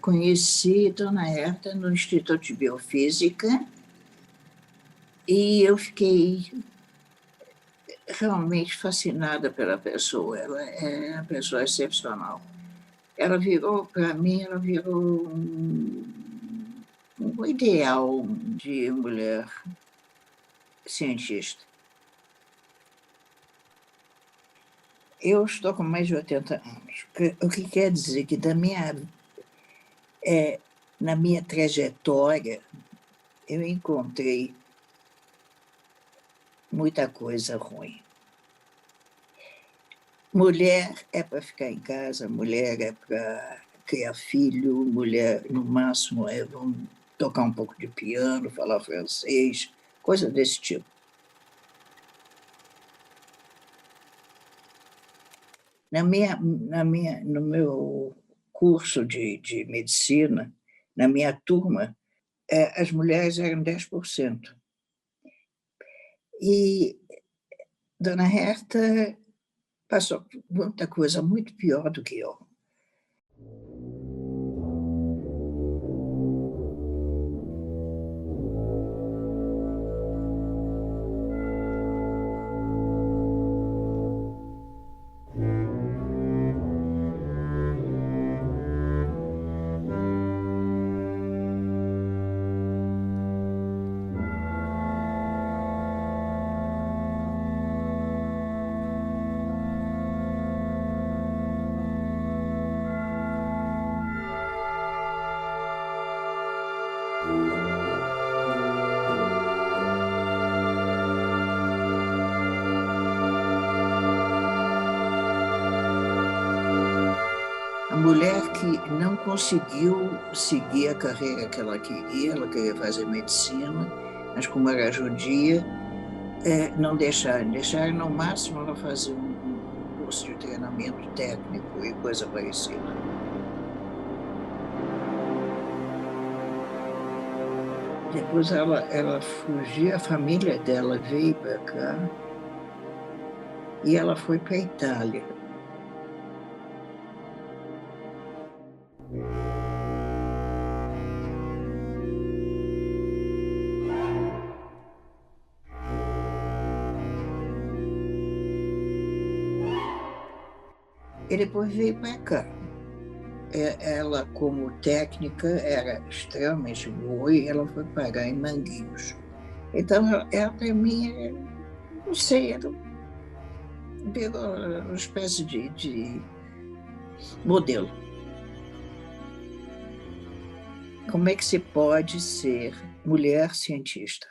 conheci Dona Herta no Instituto de Biofísica e eu fiquei realmente fascinada pela pessoa. Ela é uma pessoa excepcional. Ela virou, para mim, ela virou um ideal de mulher cientista. Eu estou com mais de 80 anos, o que quer dizer que na minha trajetória eu encontrei muita coisa ruim. Mulher é para ficar em casa, mulher é para criar filho, mulher, no máximo, vamos tocar um pouco de piano, falar francês, coisa desse tipo. No meu curso de medicina, na minha turma, as mulheres eram 10%. E Dona Herta passou por muita coisa muito pior do que eu. A mulher que não conseguiu seguir a carreira que ela queria fazer medicina, mas como era judia, não deixaram no máximo ela fazer um curso de treinamento técnico e coisa parecida. Depois ela fugiu, a família dela veio para cá e ela foi para a Itália. E depois veio para cá. Ela, como técnica, era extremamente boa e ela foi parar em Manguinhos. Então, ela para mim, não sei, era uma espécie de modelo. Como é que se pode ser mulher cientista?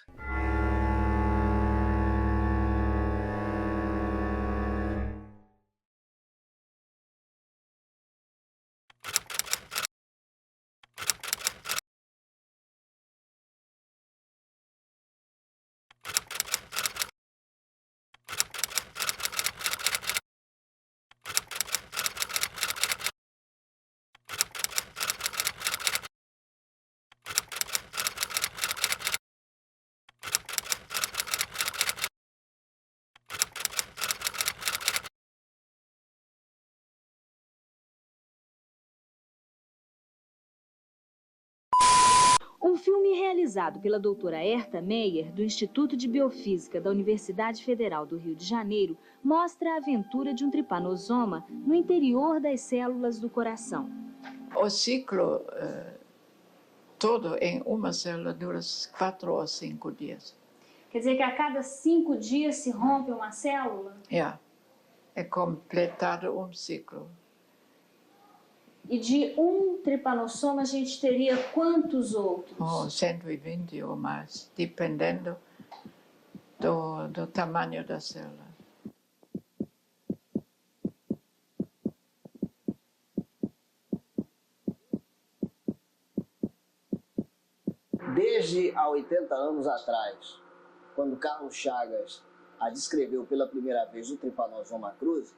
Um filme realizado pela doutora Herta Meyer, do Instituto de Biofísica da Universidade Federal do Rio de Janeiro, mostra a aventura de um tripanosoma no interior das células do coração. O ciclo todo em uma célula dura 4 ou 5 dias. Quer dizer que a cada 5 dias se rompe uma célula? É completado um ciclo. E de um tripanossoma a gente teria quantos outros? 120 ou mais, dependendo do tamanho da célula. Desde há 80 anos atrás, quando Carlos Chagas a descreveu pela primeira vez o Trypanosoma cruzi,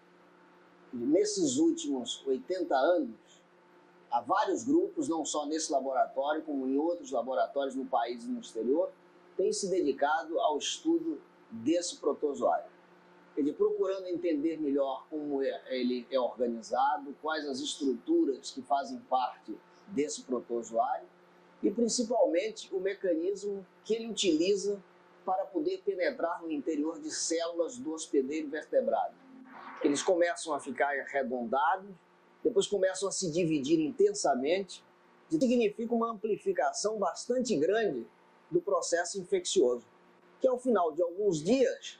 nesses últimos 80 anos, há vários grupos, não só nesse laboratório, como em outros laboratórios no país e no exterior, têm se dedicado ao estudo desse protozoário. Ele procurando entender melhor como ele é organizado, quais as estruturas que fazem parte desse protozoário e principalmente o mecanismo que ele utiliza para poder penetrar no interior de células do hospedeiro vertebrado. Eles começam a ficar arredondados, depois começam a se dividir intensamente, que significa uma amplificação bastante grande do processo infeccioso, que ao final de alguns dias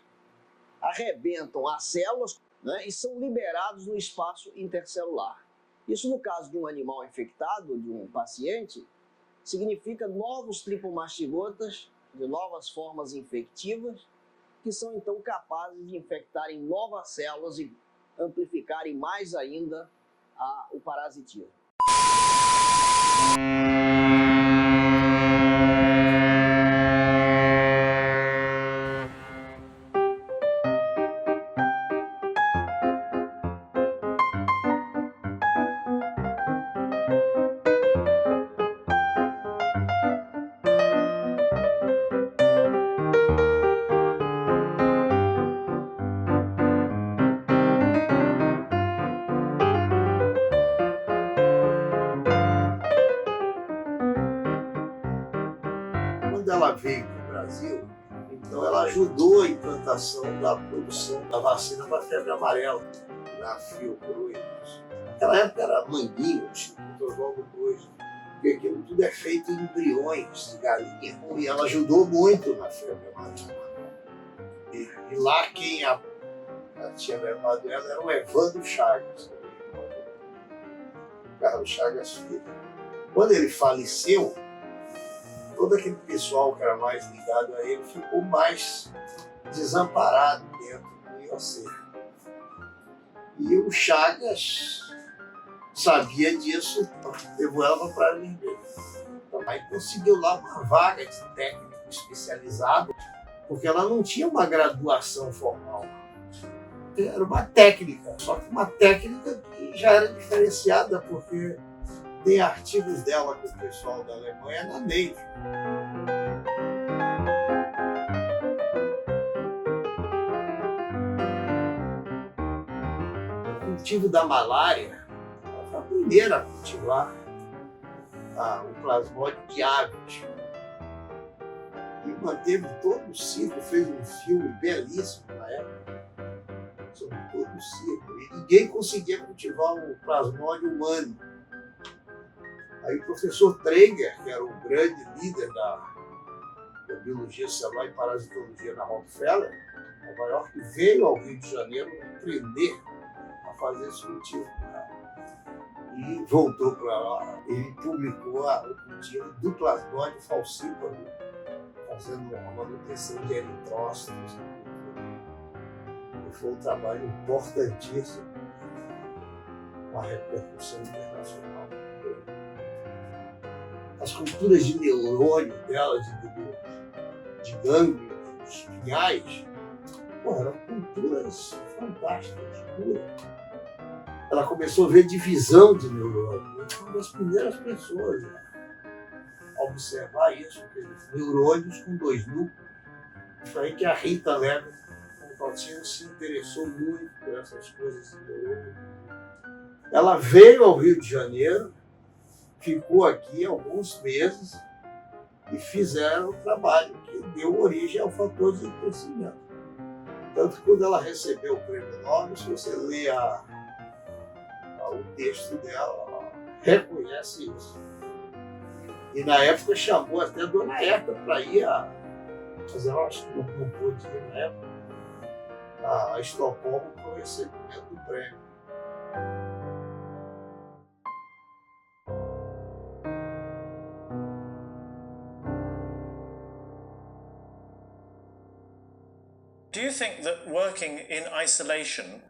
arrebentam as células, né, e são liberados no espaço intercelular. Isso, no caso de um animal infectado, de um paciente, significa novos tripomastigotas de novas formas infectivas, que são então capazes de infectarem novas células e amplificarem mais ainda o parasitismo. Quando ela veio para o Brasil, então ela ajudou a implantação da produção da vacina para a febre amarela na Fiocruz. Naquela época era Manguinho, o Instituto Oswaldo II, porque aquilo tudo é feito em embriões de galinha. E ela ajudou muito na febre amarela. E lá quem tinha levado ela era o Evandro Chagas, o Carlos Chagas Filho. Quando ele faleceu, todo aquele pessoal que era mais ligado a ele ficou mais desamparado dentro do IOC. E o Chagas sabia disso, levou ela para a Praia Vermelha. Então, aí conseguiu lá uma vaga de técnico especializado, porque ela não tinha uma graduação formal. Era uma técnica, só que uma técnica que já era diferenciada, porque tem artigos dela com o pessoal da Alemanha na Nature. O cultivo da malária, ela foi a primeira a cultivar o plasmódio de aves. E manteve todo o ciclo, fez um filme belíssimo na época sobre todo o ciclo. E ninguém conseguia cultivar o plasmódio humano. Aí o professor Trenger, que era o grande líder da biologia celular e parasitologia na Rockefeller, Nova York, veio ao Rio de Janeiro aprender a fazer esse cultivo. E voltou para lá. Ele publicou o cultivo do plasmódio falcíparo, fazendo uma manutenção de eritrócitos. E foi um trabalho importantíssimo, com a repercussão internacional. As culturas de neurônio dela, de gânglios espinhais, eram culturas fantásticas, puras. Ela começou a ver divisão de neurônio. Foi uma das primeiras pessoas a observar isso, neurônios com 2 núcleos. Isso aí que a Rita Leva se interessou muito por essas coisas de neurônio. Ela veio ao Rio de Janeiro, ficou aqui alguns meses e fizeram o trabalho que deu origem ao fator de crescimento. Tanto que quando ela recebeu o prêmio Nobel, se você lê o texto dela, ela reconhece isso. E na época chamou até a Dona Herta para ir mas ela acho que não pôde ir na época, a Estocolmo para o recebimento do prêmio. Do you think that working in isolation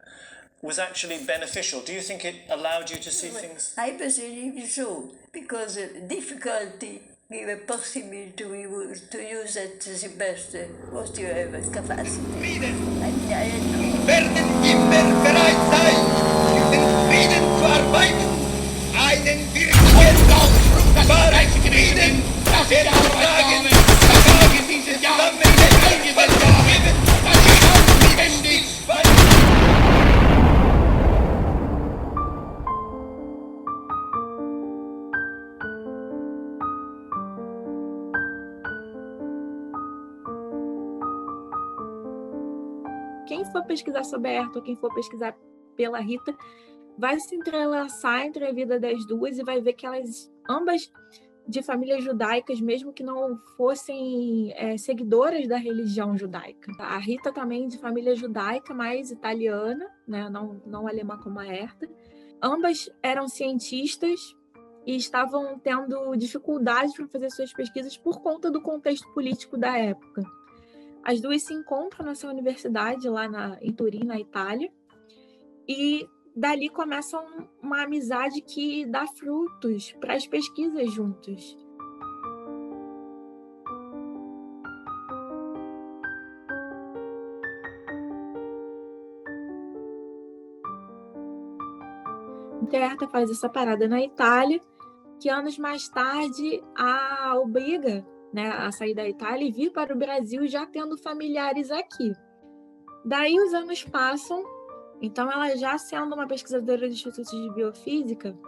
was actually beneficial? Do you think it allowed you to see things? I believe so, because difficulty gave a possibility to use it to the best what you have capacity. Werden immer bereit sein, diesen Frieden zu arbeiten, einen wirklichen Ausdruck wahren Frieden, der Fragen dieses Zusammenlebens geben, das auswendig quem for pesquisar sobre a Herta ou quem for pesquisar pela Rita vai se entrelaçar entre a vida das duas e vai ver que elas, ambas de famílias judaicas, mesmo que não fossem seguidoras da religião judaica. A Rita também de família judaica, mas italiana, né? não alemã como a Herta. Ambas eram cientistas e estavam tendo dificuldades para fazer suas pesquisas por conta do contexto político da época. As duas se encontram nessa universidade lá em Turim, na Itália, e dali começa uma amizade que dá frutos para as pesquisas juntos. Então, a Herta faz essa parada na Itália, que anos mais tarde a obriga, né, a sair da Itália e vir para o Brasil já tendo familiares aqui. Daí os anos passam, então ela já sendo uma pesquisadora do Instituto de Biofísica,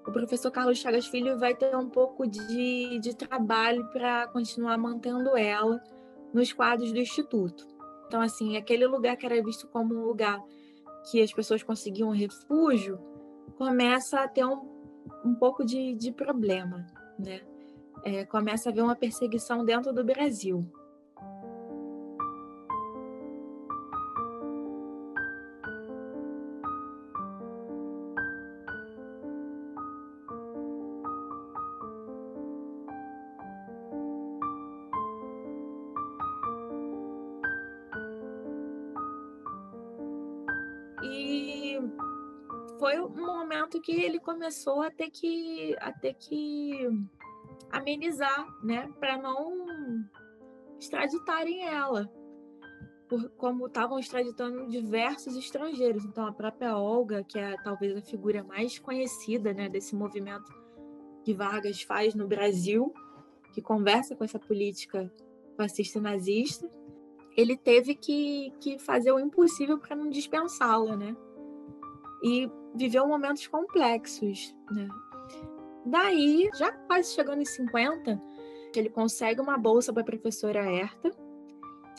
o professor Carlos Chagas Filho vai ter um pouco de trabalho para continuar mantendo ela nos quadros do Instituto. Então, assim, aquele lugar que era visto como um lugar que as pessoas conseguiam refúgio, começa a ter um pouco de problema, né? Começa a haver uma perseguição dentro do Brasil. E foi um momento que ele começou a ter que amenizar, né, para não extraditarem ela, como estavam extraditando diversos estrangeiros. Então, a própria Olga, que é talvez a figura mais conhecida, né, desse movimento que Vargas faz no Brasil, que conversa com essa política fascista e nazista, ele teve que fazer o impossível para não dispensá-la, né? E viveu momentos complexos, né? Daí, já quase chegando em 50, ele consegue uma bolsa para a professora Herta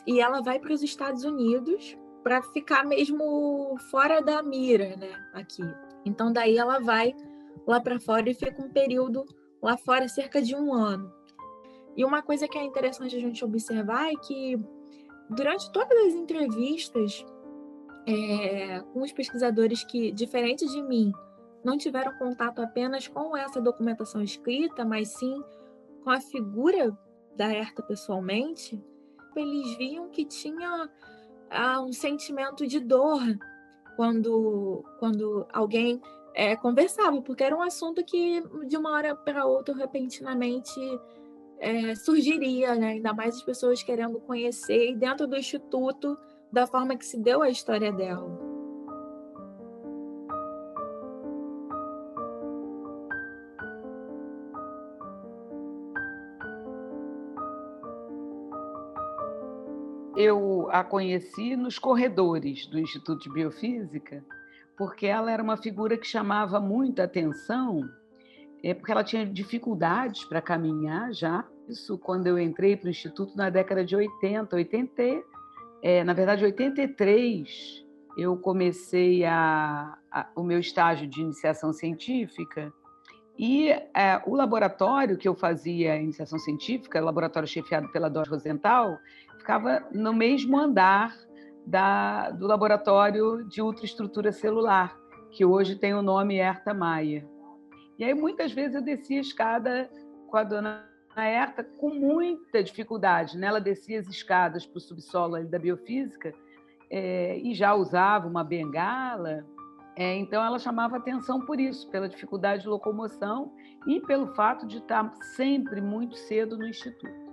e ela vai para os Estados Unidos para ficar mesmo fora da mira, né, aqui. Então, daí ela vai lá para fora e fica um período lá fora, cerca de 1 ano. E uma coisa que é interessante a gente observar é que durante todas as entrevistas com os pesquisadores que, diferente de mim, não tiveram contato apenas com essa documentação escrita, mas sim com a figura da Herta pessoalmente, eles viam que tinha um sentimento de dor quando alguém conversava, porque era um assunto que de uma hora para outra, repentinamente, surgiria, né? Ainda mais as pessoas querendo conhecer, e dentro do Instituto, da forma que se deu a história dela. Eu a conheci nos corredores do Instituto de Biofísica, porque ela era uma figura que chamava muita atenção, porque ela tinha dificuldades para caminhar já. Isso quando eu entrei para o Instituto na década de 80, na verdade 83, eu comecei o meu estágio de iniciação científica, e o laboratório que eu fazia iniciação científica, o laboratório chefiado pela Dora Rosenthal, ficava no mesmo andar do laboratório de ultraestrutura celular, que hoje tem o nome Herta Maia. E aí, muitas vezes, eu descia a escada com a dona Herta com muita dificuldade, né? Ela descia as escadas para o subsolo ali da biofísica e já usava uma bengala. Então, ela chamava atenção por isso, pela dificuldade de locomoção e pelo fato de estar sempre muito cedo no Instituto.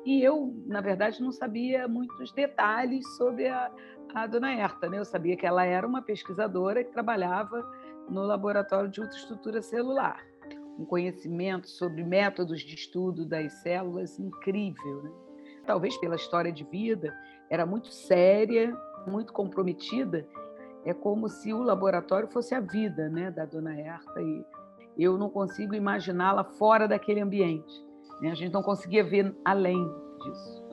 E eu, na verdade, não sabia muitos detalhes sobre a dona Herta, né? Eu sabia que ela era uma pesquisadora que trabalhava no laboratório de ultraestrutura celular. Um conhecimento sobre métodos de estudo das células incrível, né? Talvez pela história de vida, era muito séria, muito comprometida. É como se o laboratório fosse a vida, né, da dona Herta, e eu não consigo imaginá-la fora daquele ambiente, né? A gente não conseguia ver além disso.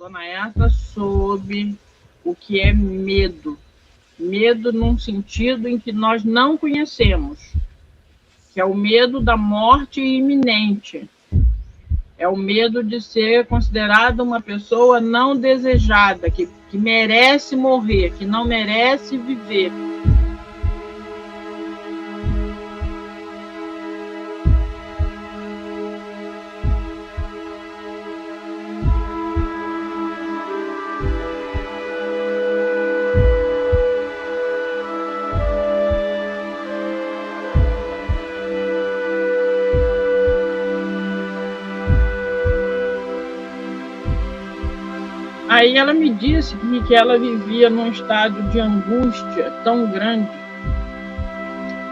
Dona Herta soube o que é medo. Medo num sentido em que nós não conhecemos, que é o medo da morte iminente. É o medo de ser considerada uma pessoa não desejada, que merece morrer, que não merece viver. Aí ela me disse que ela vivia num estado de angústia tão grande,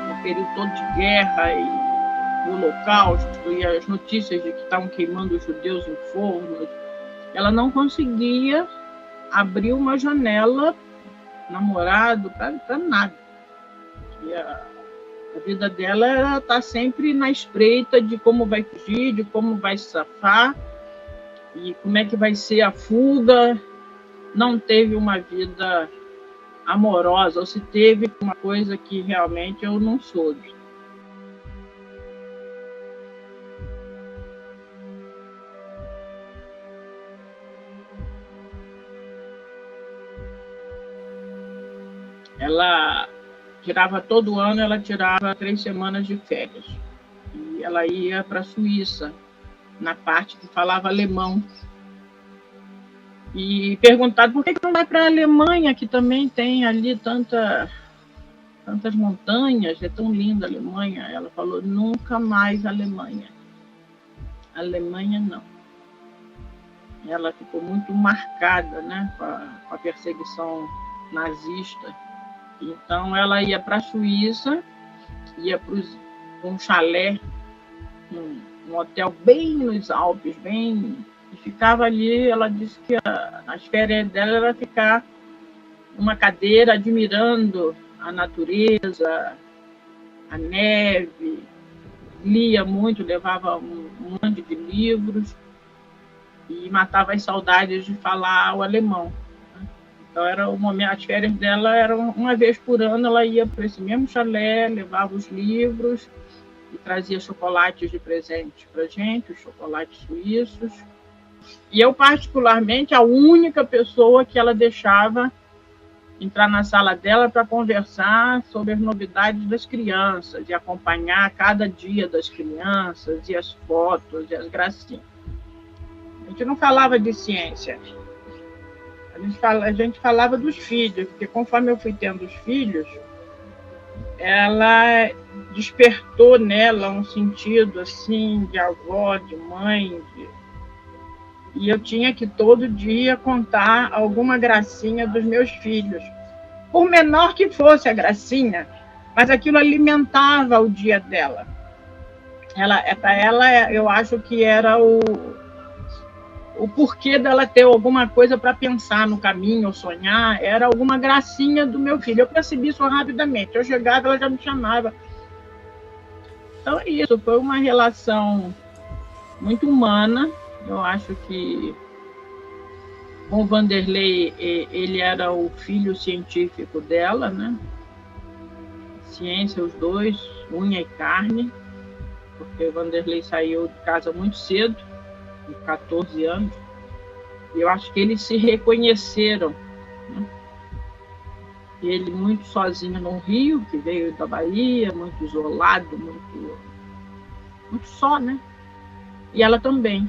no período todo de guerra e o holocausto e as notícias de que estavam queimando os judeus em fornos. Ela não conseguia abrir uma janela, namorado, para nada. E a vida dela era estar sempre na espreita de como vai fugir, de como vai se safar, e como é que vai ser a fuga. Não teve uma vida amorosa, ou se teve uma coisa que realmente eu não soube. Ela tirava todo ano, ela tirava 3 semanas de férias. E ela ia para a Suíça, na parte que falava alemão. E perguntado por que não vai para a Alemanha, que também tem ali tantas montanhas, é tão linda a Alemanha. Ela falou, nunca mais Alemanha. Alemanha não. Ela ficou muito marcada, né, com a perseguição nazista. Então ela ia para a Suíça, ia para um chalé, um hotel bem nos Alpes, e ficava ali. Ela disse que as férias dela era ficar numa cadeira admirando a natureza, a neve, lia muito, levava um monte de livros e matava as saudades de falar o alemão. Então era o momento, as férias dela eram uma vez por ano, ela ia para esse mesmo chalé, levava os livros e trazia chocolates de presente para a gente, os chocolates suíços. E eu, particularmente, a única pessoa que ela deixava entrar na sala dela para conversar sobre as novidades das crianças e acompanhar cada dia das crianças e as fotos e as gracinhas. A gente não falava de ciência. A gente falava dos filhos, porque conforme eu fui tendo os filhos, ela despertou nela um sentido assim de avó, de mãe, e eu tinha que todo dia contar alguma gracinha dos meus filhos, por menor que fosse a gracinha, mas aquilo alimentava o dia dela. Para ela, eu acho que era o porquê dela ter alguma coisa para pensar no caminho, ou sonhar, era alguma gracinha do meu filho. Eu percebi isso rapidamente. Eu chegava, ela já me chamava. Então é isso, foi uma relação muito humana. Eu acho que com o Vanderlei, ele era o filho científico dela, né? Ciência, os dois, unha e carne, porque o Vanderlei saiu de casa muito cedo, de 14 anos, e eu acho que eles se reconheceram, né? Ele muito sozinho no Rio, que veio da Bahia, muito isolado, muito só, né? E ela também.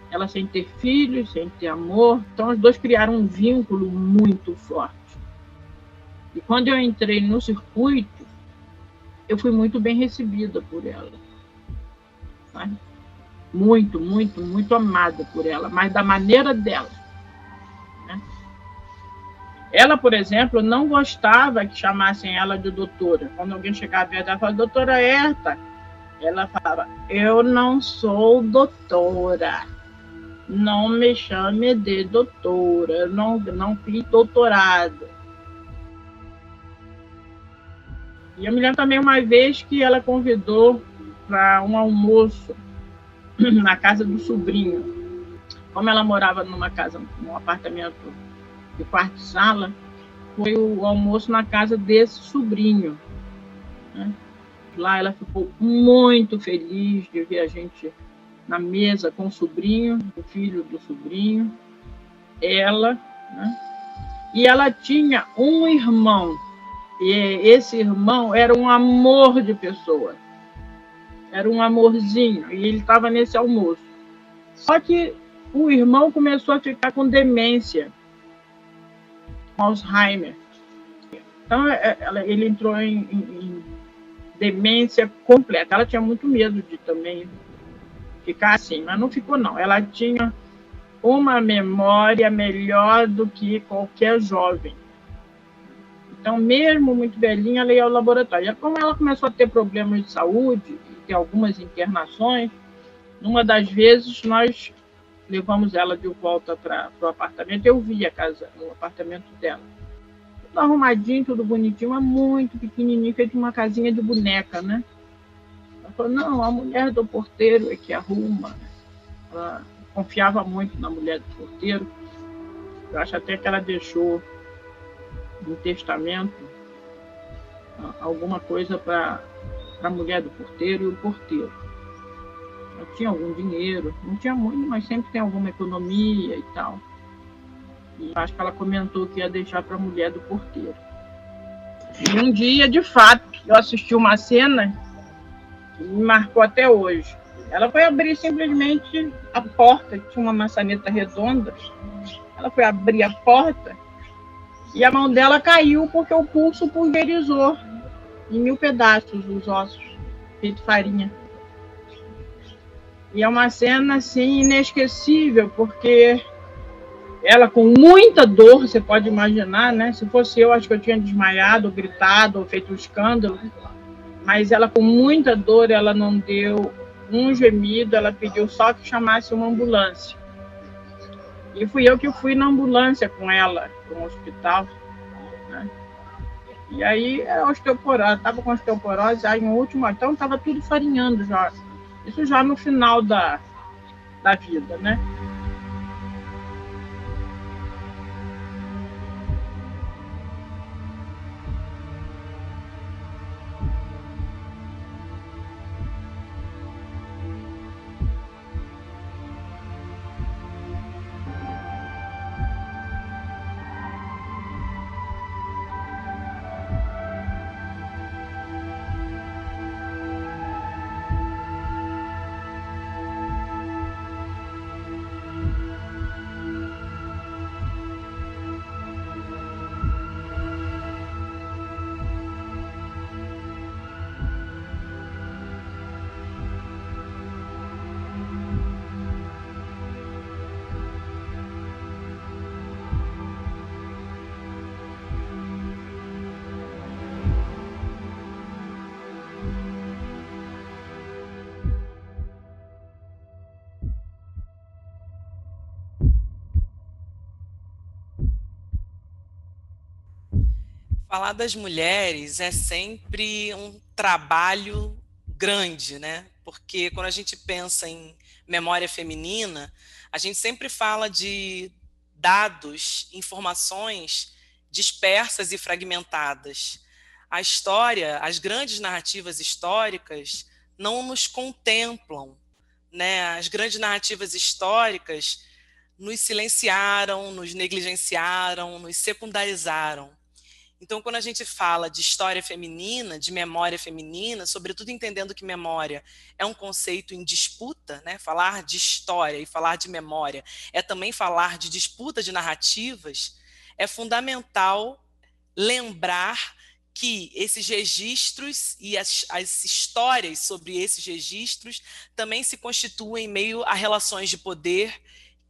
Ela sem ter filhos, sem ter amor. Então, os dois criaram um vínculo muito forte. E quando eu entrei no circuito, eu fui muito bem recebida por ela. Sabe? Muito, muito, muito amada por ela, mas da maneira dela. Né? Ela, por exemplo, não gostava que chamassem ela de doutora. Quando alguém chegava e ela falava, doutora Herta, ela falava, eu não sou doutora. Não me chame de doutora, não fiz doutorado. E eu me lembro também uma vez que ela convidou para um almoço na casa do sobrinho. como ela morava numa casa, num apartamento de quarto e sala, foi o almoço na casa desse sobrinho, né? Lá ela ficou muito feliz de ver a gente na mesa com o sobrinho, o filho do sobrinho, ela, né? E ela tinha um irmão, e esse irmão era um amor de pessoa, era um amorzinho, e ele estava nesse almoço. Só que o irmão começou a ficar com demência, Alzheimer. Então ele entrou em demência completa. Ela tinha muito medo de também ficar assim, mas não ficou não. Ela tinha uma memória melhor do que qualquer jovem. Então, mesmo muito velhinha, ela ia ao laboratório. E como ela começou a ter problemas de saúde, e ter algumas internações, numa das vezes nós levamos ela de volta para o apartamento. Eu vi a casa, o apartamento dela. Tudo arrumadinho, tudo bonitinho, mas muito pequenininho, feito uma casinha de boneca, né? Ela falou, não, a mulher do porteiro é que arruma. Ela confiava muito na mulher do porteiro. Eu acho até que ela deixou no testamento alguma coisa para a mulher do porteiro e o porteiro. Ela tinha algum dinheiro, não tinha muito, mas sempre tem alguma economia e tal. E acho que ela comentou que ia deixar para a mulher do porteiro. E um dia, de fato, eu assisti uma cena que me marcou até hoje. Ela foi abrir simplesmente a porta, que tinha uma maçaneta redonda. Ela foi abrir a porta e a mão dela caiu porque o pulso pulverizou em 1000 pedaços os ossos, feito farinha. E é uma cena assim inesquecível, porque ela com muita dor, você pode imaginar, né? Se fosse eu, acho que eu tinha desmaiado, ou gritado, ou feito um escândalo. Mas ela com muita dor, ela não deu um gemido, ela pediu só que chamasse uma ambulância. E fui eu que fui na ambulância com ela para um hospital, né? E aí era osteoporose, estava com osteoporose, aí em último, então estava tudo farinhando já. Isso já no final da vida, né? Falar das mulheres é sempre um trabalho grande, né? Porque quando a gente pensa em memória feminina, a gente sempre fala de dados, informações dispersas e fragmentadas. A história, as grandes narrativas históricas não nos contemplam, né? As grandes narrativas históricas nos silenciaram, nos negligenciaram, nos secundarizaram. Então, quando a gente fala de história feminina, de memória feminina, sobretudo entendendo que memória é um conceito em disputa, né? Falar de história e falar de memória é também falar de disputa de narrativas, é fundamental lembrar que esses registros e as histórias sobre esses registros também se constituem em meio a relações de poder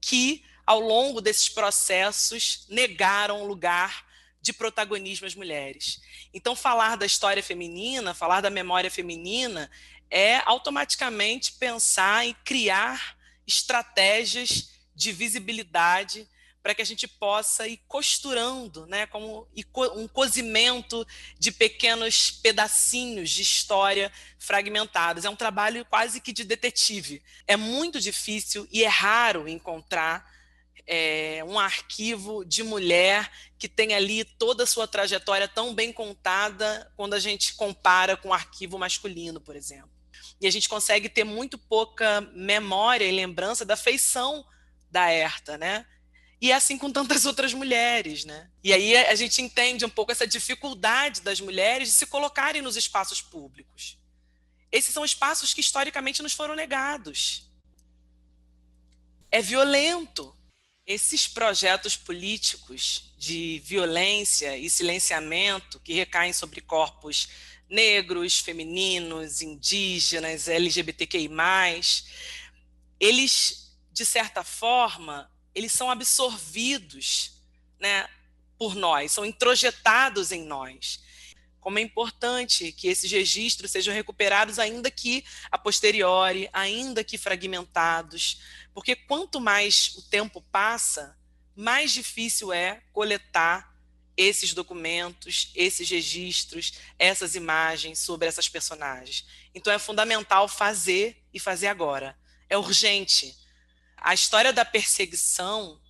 que, ao longo desses processos, negaram o lugar de protagonismo às mulheres. Então, falar da história feminina, falar da memória feminina, é automaticamente pensar em criar estratégias de visibilidade para que a gente possa ir costurando, né, como um cozimento de pequenos pedacinhos de história fragmentados. É um trabalho quase que de detetive. É muito difícil e é raro encontrar um arquivo de mulher que tem ali toda a sua trajetória tão bem contada quando a gente compara com o arquivo masculino, por exemplo. E a gente consegue ter muito pouca memória e lembrança da feição da Herta, né? E é assim com tantas outras mulheres, né? E aí a gente entende um pouco essa dificuldade das mulheres de se colocarem nos espaços públicos. Esses são espaços que historicamente nos foram negados. É violento. Esses projetos políticos de violência e silenciamento que recaem sobre corpos negros, femininos, indígenas, LGBTQI+, eles, de certa forma, eles são absorvidos, né, por nós, são introjetados em nós. Como é importante que esses registros sejam recuperados, ainda que a posteriori, ainda que fragmentados, porque quanto mais o tempo passa, mais difícil é coletar esses documentos, esses registros, essas imagens sobre essas personagens. Então é fundamental fazer e fazer agora. É urgente. A história da perseguição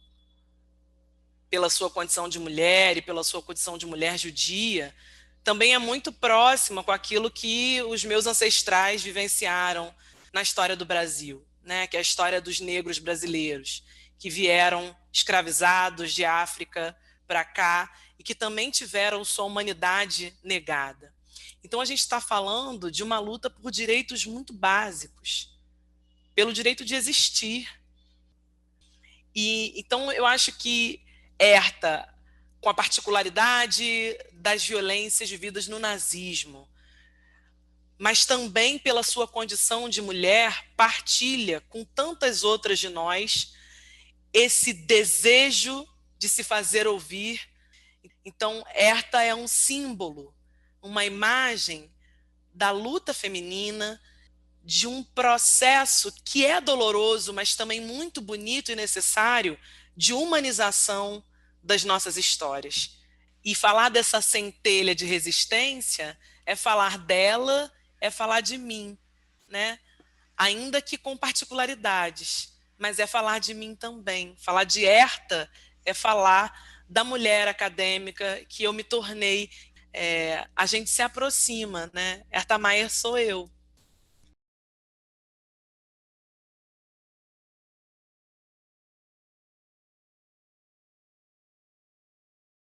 pela sua condição de mulher e pela sua condição de mulher judia também é muito próxima com aquilo que os meus ancestrais vivenciaram na história do Brasil, né? Que é a história dos negros brasileiros, que vieram escravizados de África para cá e que também tiveram sua humanidade negada. Então a gente está falando de uma luta por direitos muito básicos, pelo direito de existir. E então eu acho que Herta, com a particularidade das violências vividas no nazismo, mas também pela sua condição de mulher, partilha com tantas outras de nós esse desejo de se fazer ouvir. Então, Herta é um símbolo, uma imagem da luta feminina, de um processo que é doloroso, mas também muito bonito e necessário, de humanização das nossas histórias. E falar dessa centelha de resistência é falar dela, é falar de mim, né? Ainda que com particularidades, mas é falar de mim também. Falar de Herta é falar da mulher acadêmica que eu me tornei. A gente se aproxima, né? Herta Meier sou eu.